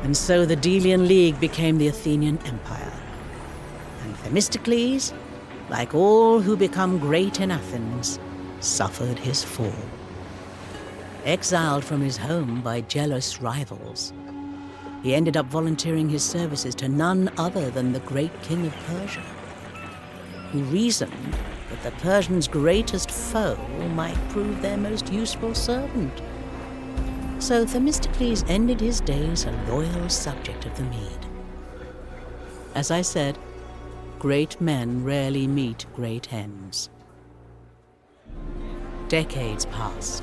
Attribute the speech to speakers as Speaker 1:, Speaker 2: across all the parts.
Speaker 1: And so the Delian League became the Athenian Empire. And Themistocles, like all who become great in Athens, suffered his fall. Exiled from his home by jealous rivals, he ended up volunteering his services to none other than the great king of Persia, who reasoned that the Persians' greatest foe might prove their most useful servant. So Themistocles ended his days a loyal subject of the Mede. As I said, great men rarely meet great ends. Decades passed.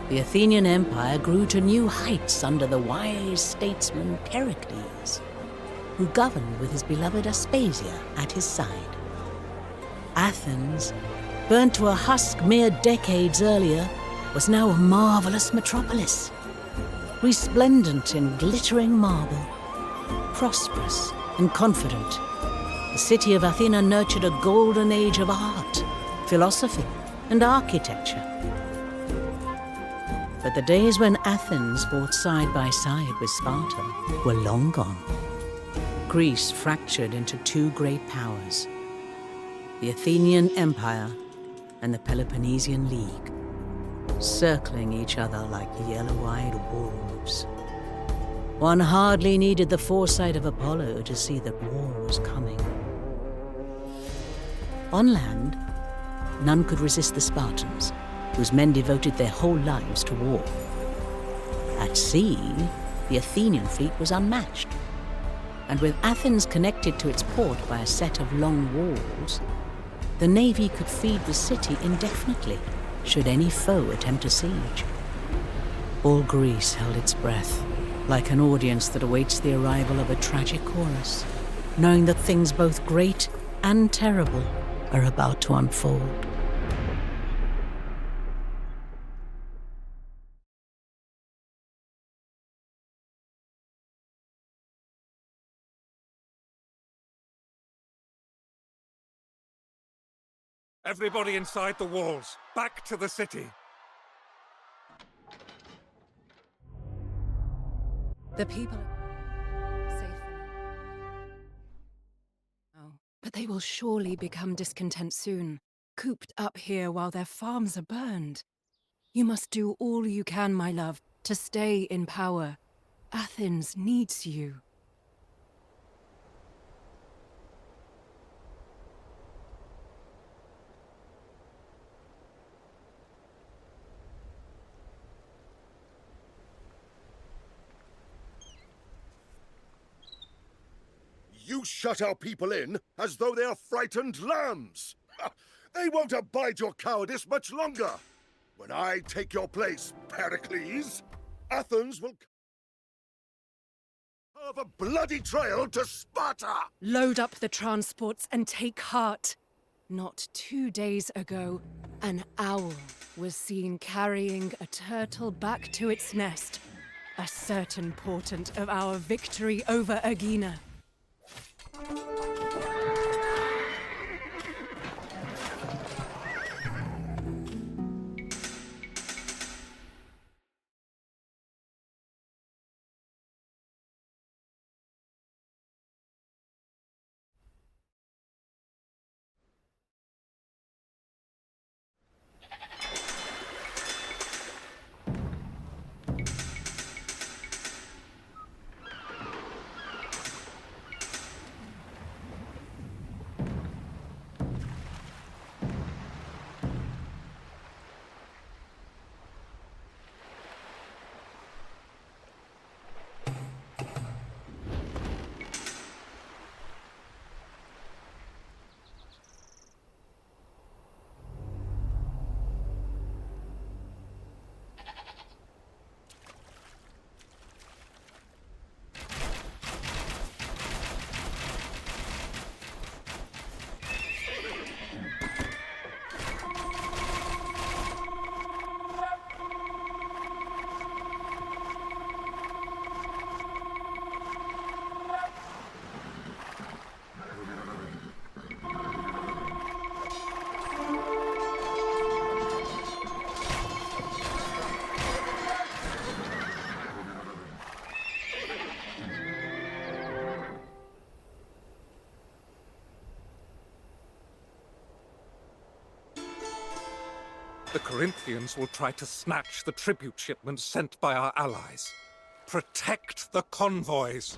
Speaker 1: The Athenian Empire grew to new heights under the wise statesman Pericles, who governed with his beloved Aspasia at his side. Athens, burnt to a husk mere decades earlier, was now a marvelous metropolis, resplendent in glittering marble, prosperous and confident. The city of Athena nurtured a golden age of art, philosophy, and architecture. But the days when Athens fought side by side with Sparta were long gone. Greece fractured into two great powers, the Athenian Empire and the Peloponnesian League, circling each other like yellow-eyed wolves. One hardly needed the foresight of Apollo to see that war was coming. On land, none could resist the Spartans, whose men devoted their whole lives to war. At sea, the Athenian fleet was unmatched, and with Athens connected to its port by a set of long walls, the navy could feed the city indefinitely, should any foe attempt a siege. All Greece held its breath, like an audience that awaits the arrival of a tragic chorus, knowing that things both great and terrible are about to unfold.
Speaker 2: Everybody inside the walls, back to the city.
Speaker 3: The people are safe. Oh, but they will surely become discontent soon, cooped up here while their farms are burned. You must do all you can, my love, to stay in power. Athens needs you.
Speaker 4: You shut our people in as though they are frightened lambs. They won't abide your cowardice much longer. When I take your place, Pericles, Athens will carve a bloody trail to Sparta!
Speaker 3: Load up the transports and take heart. Not 2 days ago, an owl was seen carrying a turtle back to its nest, a certain portent of our victory over Aegina.
Speaker 2: The Corinthians will try to snatch the tribute shipments sent by our allies. Protect the convoys!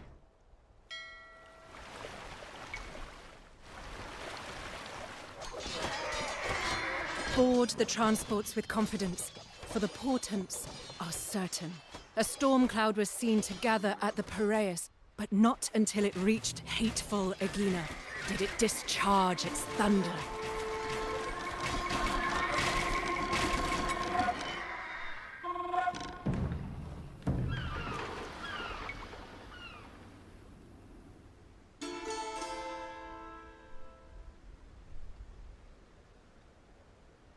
Speaker 3: Board the transports with confidence, for the portents are certain. A storm cloud was seen to gather at the Piraeus, but not until it reached hateful Aegina did it discharge its thunder.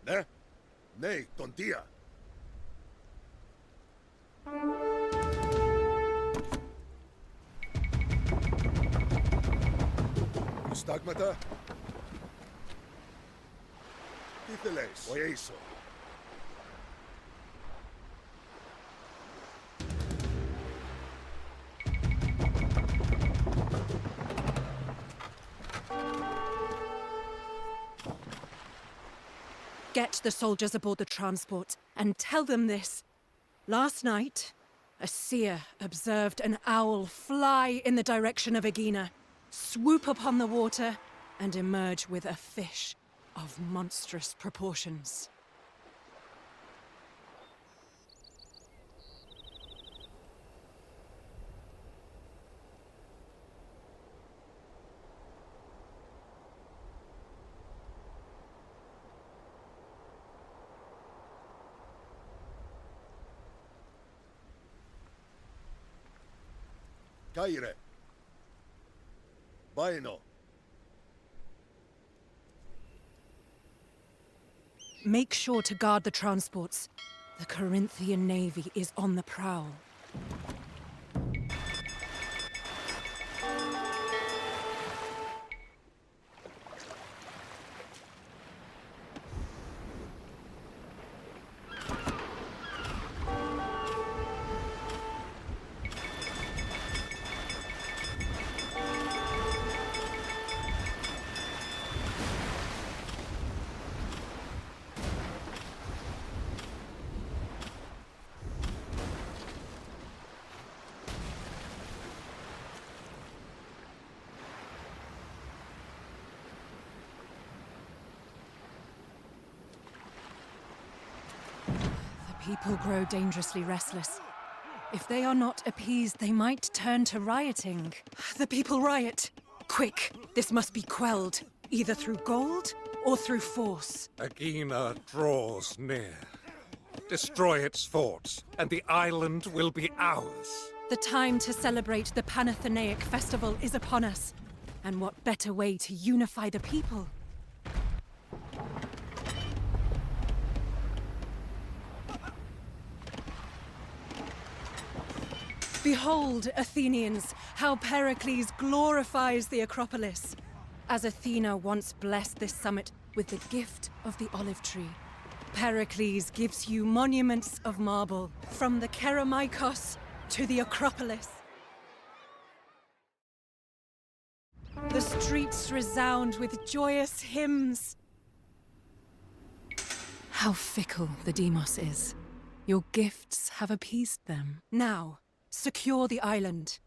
Speaker 4: Ne? Ne, tontia. Stagmata? Títeles, oieso.
Speaker 3: Get the soldiers aboard the transport and tell them this. Last night, a seer observed an owl fly in the direction of Aegina, swoop upon the water, and emerge with a fish of monstrous proportions.
Speaker 4: Caire. Baino.
Speaker 3: Make sure to guard the transports. The Corinthian navy is on the prowl. People grow dangerously restless. If they are not appeased, they might turn to rioting. The people riot! Quick, this must be quelled, either through gold or through force.
Speaker 2: Aegina draws near. Destroy its forts, and the island will be ours.
Speaker 3: The time to celebrate the Panathenaic festival is upon us. And what better way to unify the people? Behold, Athenians, how Pericles glorifies the Acropolis. As Athena once blessed this summit with the gift of the olive tree, Pericles gives you monuments of marble, from the Kerameikos to the Acropolis. The streets resound with joyous hymns. How fickle the Demos is. Your gifts have appeased them. Now, secure the island.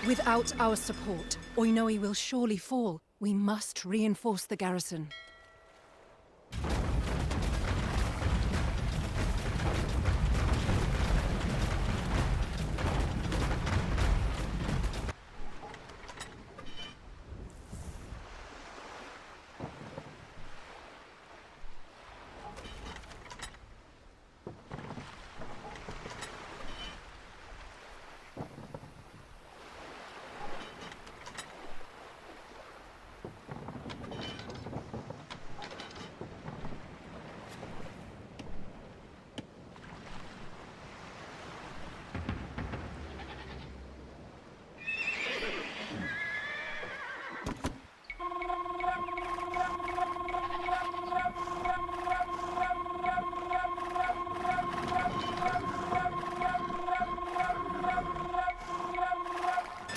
Speaker 3: Without our support, Oinoi will surely fall. We must reinforce the garrison.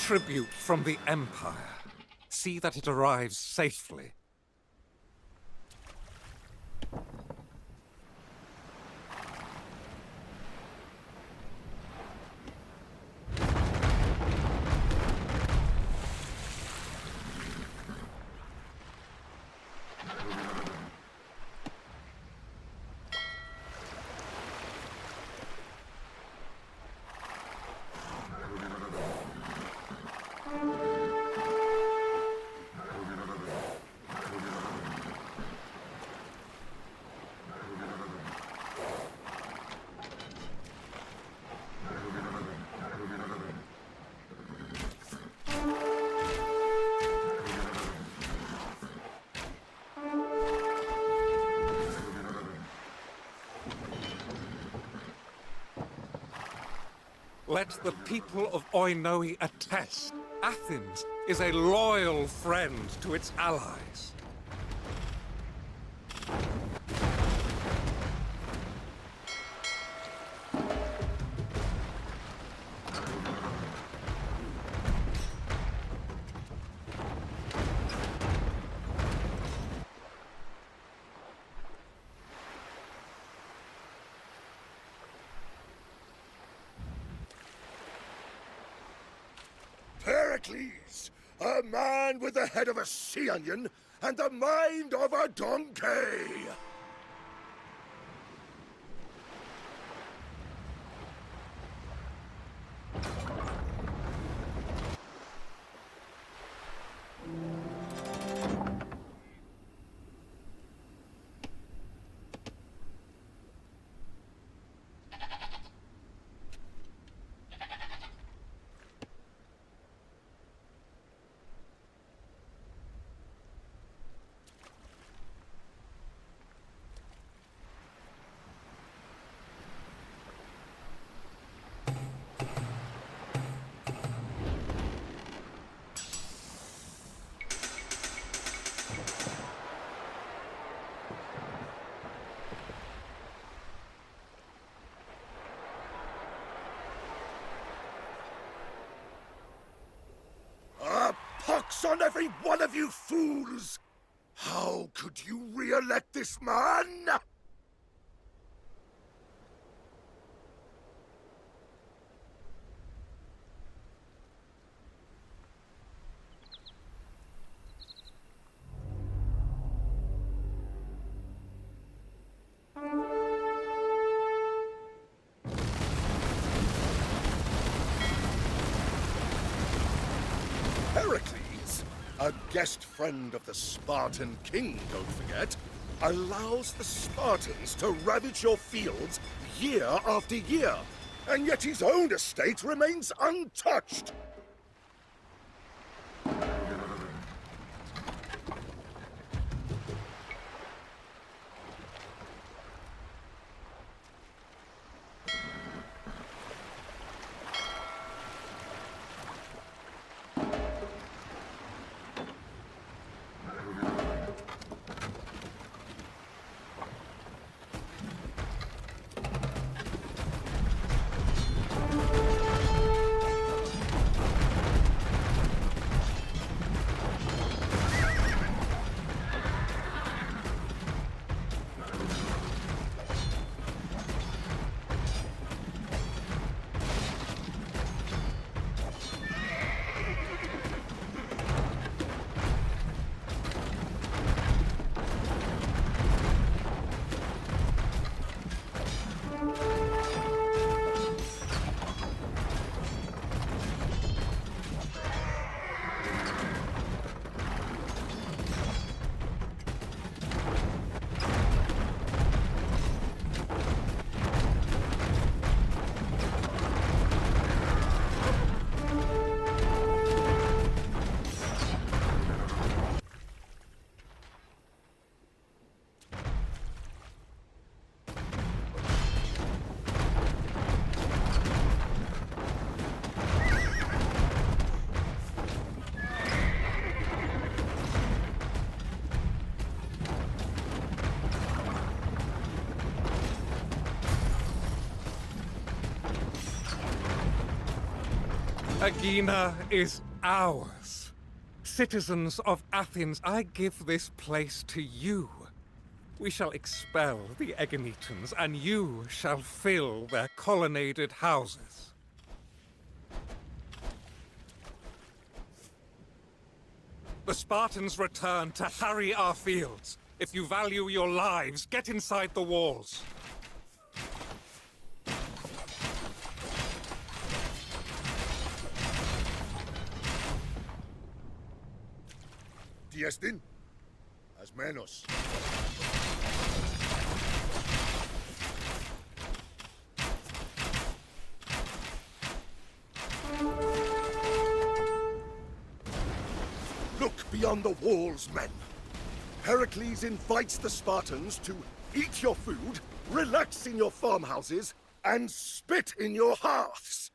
Speaker 2: tribute from the Empire. See that it arrives safely. Let the people of Oinoe attest. Athens is a loyal friend to its allies.
Speaker 4: Pericles, a man with the head of a sea onion and the mind of a donkey! Pox on every one of you fools! How could you re-elect this man? Pericles, a guest friend of the Spartan king, don't forget, allows the Spartans to ravage your fields year after year, and yet his own estate remains untouched.
Speaker 2: Aegina is ours. Citizens of Athens, I give this place to you. We shall expel the Aeginetans, and you shall fill their colonnaded houses. The Spartans return to harry our fields. If you value your lives, get inside the walls.
Speaker 4: Diestin? Asmenos. Look beyond the walls, men. Heracles invites the Spartans to eat your food, relax in your farmhouses, and spit in your hearths.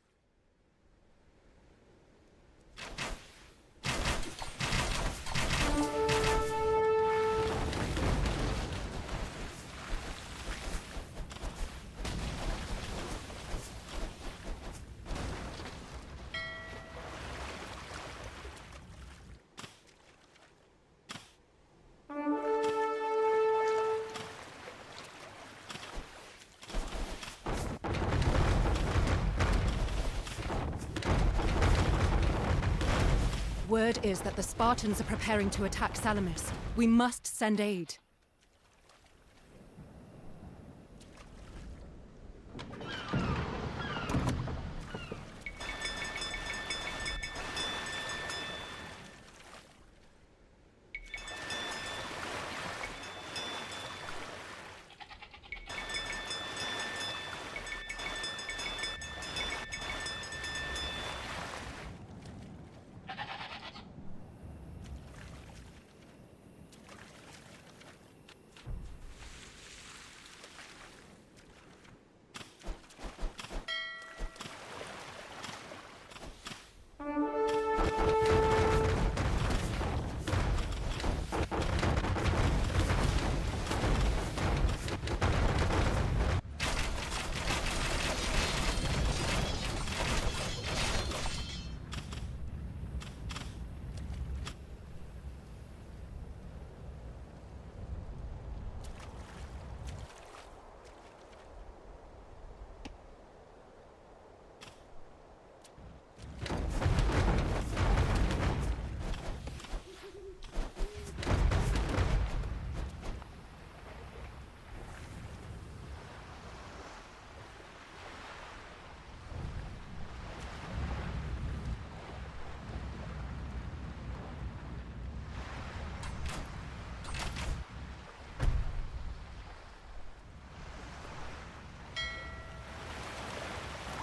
Speaker 3: Word is that the Spartans are preparing to attack Salamis. We must send aid.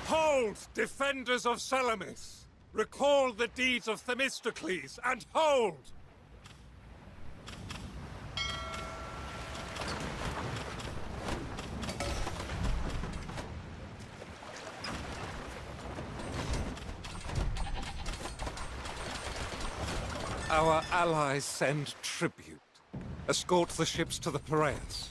Speaker 2: Hold, defenders of Salamis! Recall the deeds of Themistocles, and hold! Our allies send tribute. Escort the ships to the Piraeus.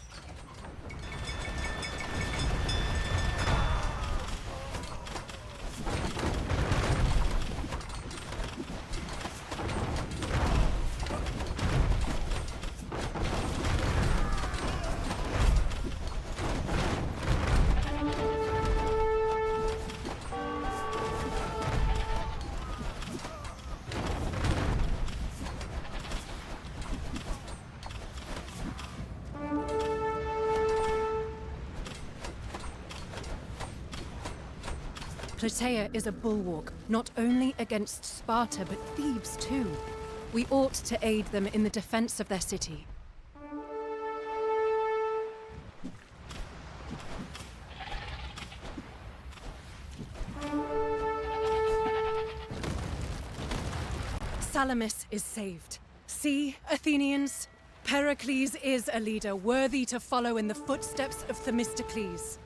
Speaker 3: Plataea is a bulwark, not only against Sparta, but Thebes too. We ought to aid them in the defense of their city. Salamis is saved. See, Athenians? Pericles is a leader worthy to follow in the footsteps of Themistocles.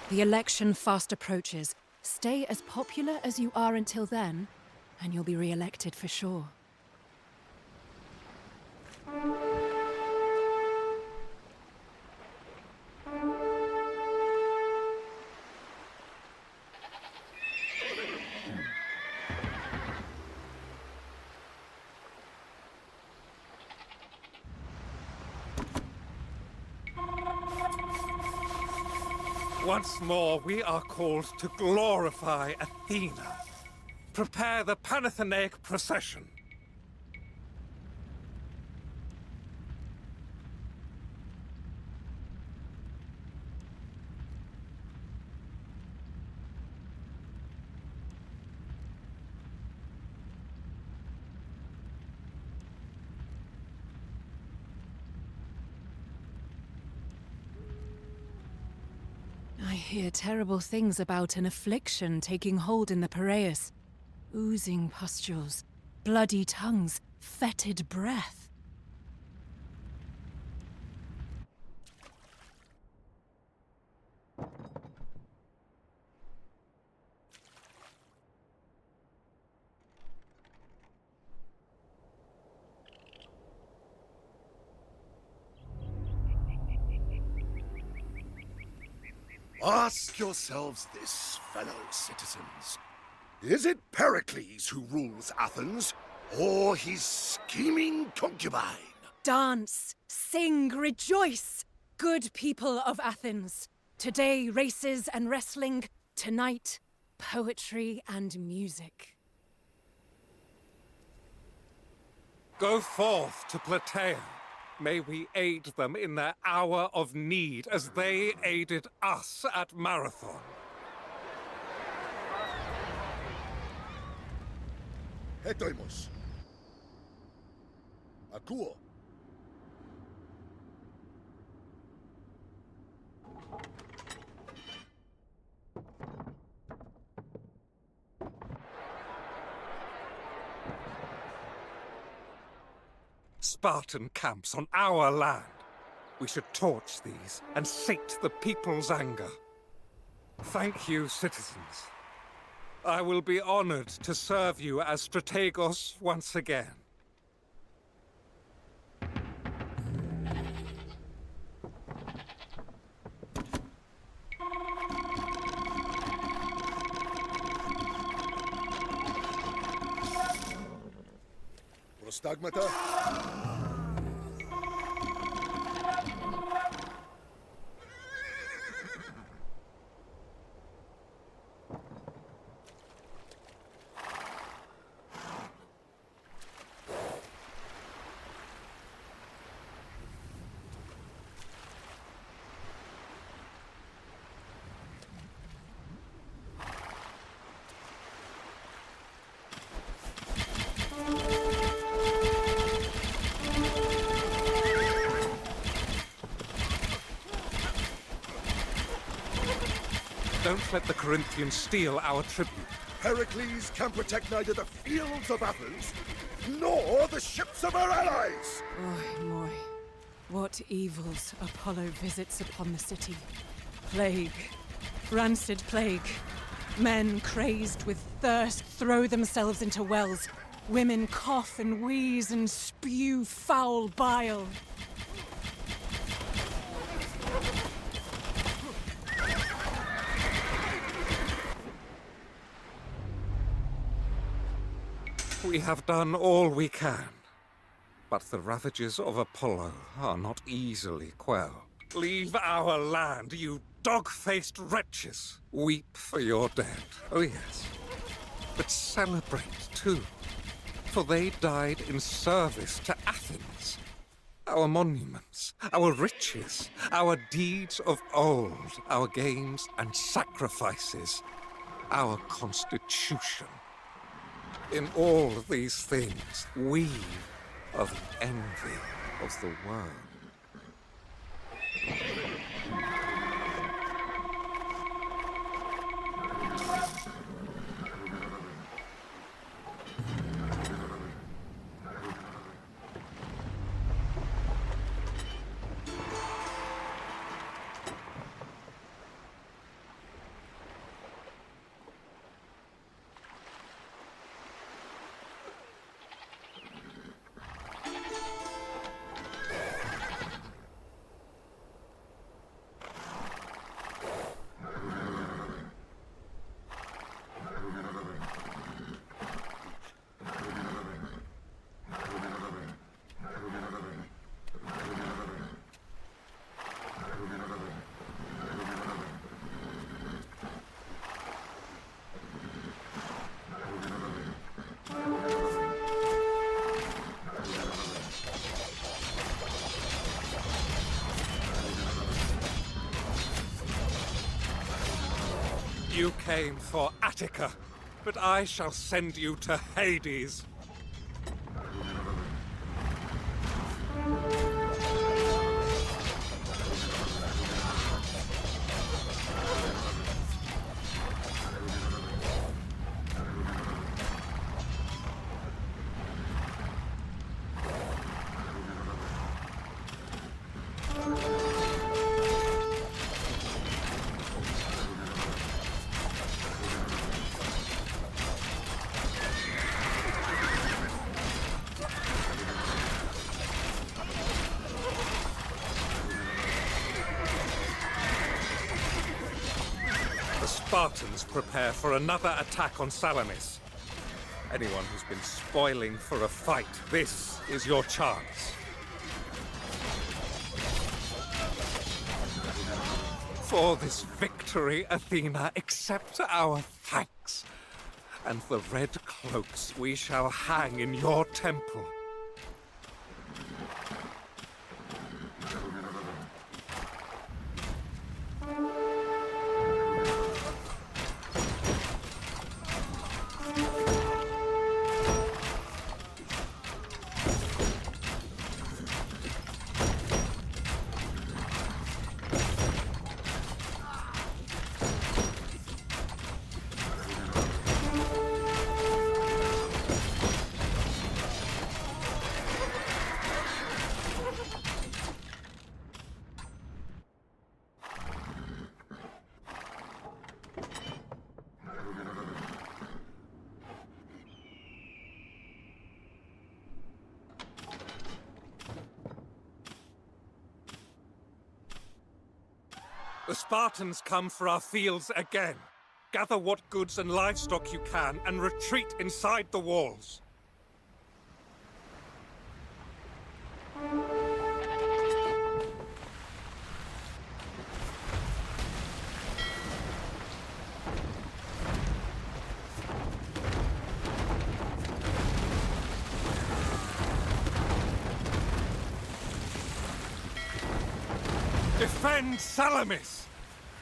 Speaker 3: The election fast approaches. Stay as popular as you are until then, and you'll be re-elected for sure.
Speaker 2: Once more, we are called to glorify Athena. Prepare the Panathenaic procession.
Speaker 3: I hear terrible things about an affliction taking hold in the Piraeus. Oozing pustules, bloody tongues, fetid breath.
Speaker 4: Ask yourselves this, fellow citizens. Is it Pericles who rules Athens, or his scheming concubine?
Speaker 3: Dance, sing, rejoice, good people of Athens. Today, races and wrestling. Tonight, poetry and music.
Speaker 2: Go forth to Plataea. May we aid them in their hour of need as they aided us at Marathon.
Speaker 4: Hetoimos. Akuo.
Speaker 2: Spartan camps on our land. We should torch these and sate the people's anger. Thank you, citizens. I will be honored to serve you as Strategos once again.
Speaker 4: Prostagmata?
Speaker 2: Don't let the Corinthians steal our tribute.
Speaker 4: Pericles can protect neither the fields of Athens, nor the ships of our allies!
Speaker 3: Oi, moi. What evils Apollo visits upon the city. Plague. Rancid plague. Men crazed with thirst throw themselves into wells. Women cough and wheeze and spew foul bile.
Speaker 2: We have done all we can, but the ravages of Apollo are not easily quelled. Leave our land, you dog-faced wretches! Weep for your dead, oh yes. But celebrate, too, for they died in service to Athens. Our monuments, our riches, our deeds of old, our games and sacrifices, our constitution. In all these things, we are the envy of the world. You came for Attica, but I shall send you to Hades. The Spartans prepare for another attack on Salamis. Anyone who's been spoiling for a fight, this is your chance. For this victory, Athena, accept our thanks. And the red cloaks we shall hang in your temple. The Spartans come for our fields again. Gather what goods and livestock you can and retreat inside the walls. Defend Salamis!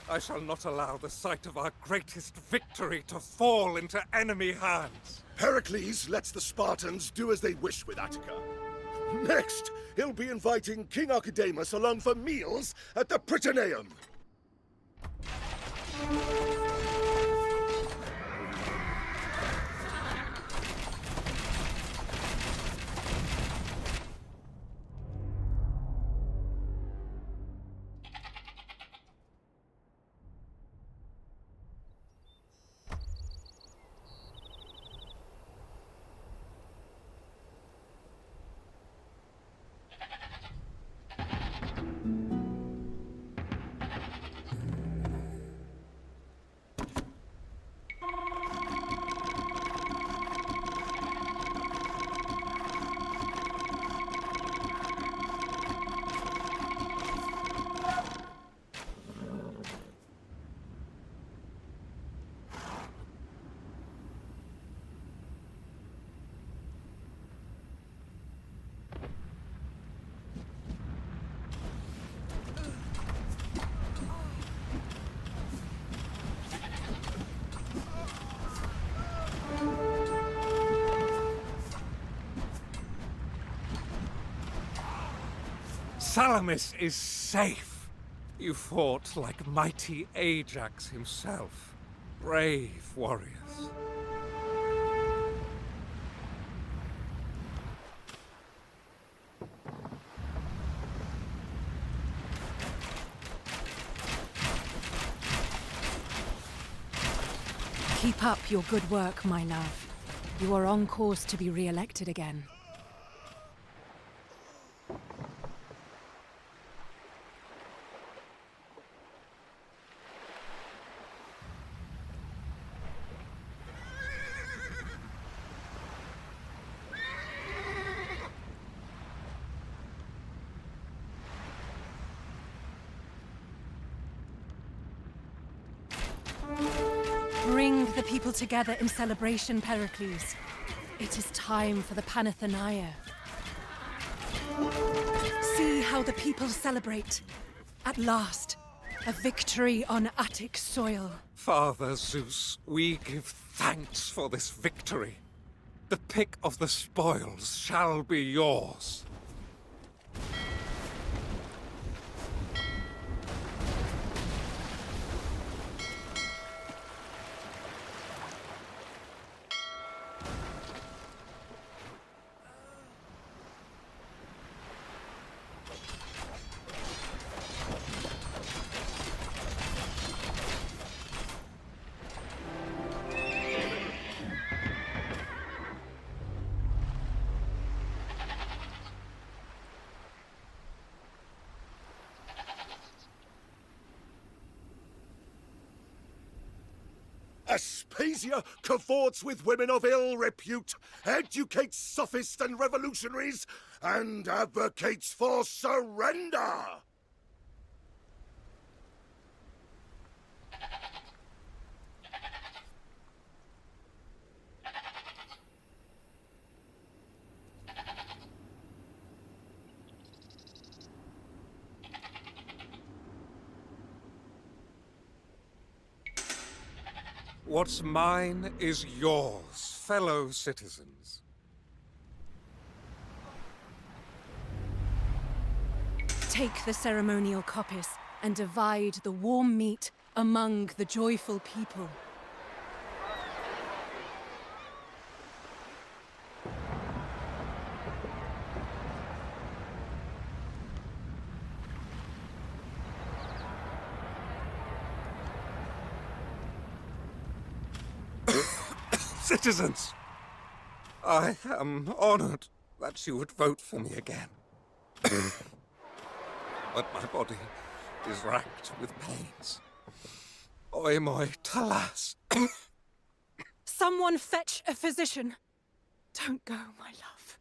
Speaker 2: I shall not allow the sight of our greatest victory to fall into enemy hands.
Speaker 4: Pericles lets the Spartans do as they wish with Attica. Next, he'll be inviting King Archidamus along for meals at the Prytaneum.
Speaker 2: Salamis is safe. You fought like mighty Ajax himself. Brave warriors.
Speaker 3: Keep up your good work, my love. You are on course to be re-elected again. Bring the people together in celebration, Pericles. It is time for the Panathenaea. See how the people celebrate. At last, A victory on Attic soil.
Speaker 2: Father Zeus, we give thanks for this victory. The pick of the spoils shall be yours.
Speaker 4: Aspasia cavorts with women of ill repute, educates sophists and revolutionaries, and advocates for surrender!
Speaker 2: What's mine is yours, fellow citizens.
Speaker 3: Take the ceremonial coppice and divide the warm meat among the joyful people.
Speaker 2: Citizens, I am honored that you would vote for me again. But my body is racked with pains. Oimoi talas.
Speaker 3: Someone fetch a physician. Don't go, my love.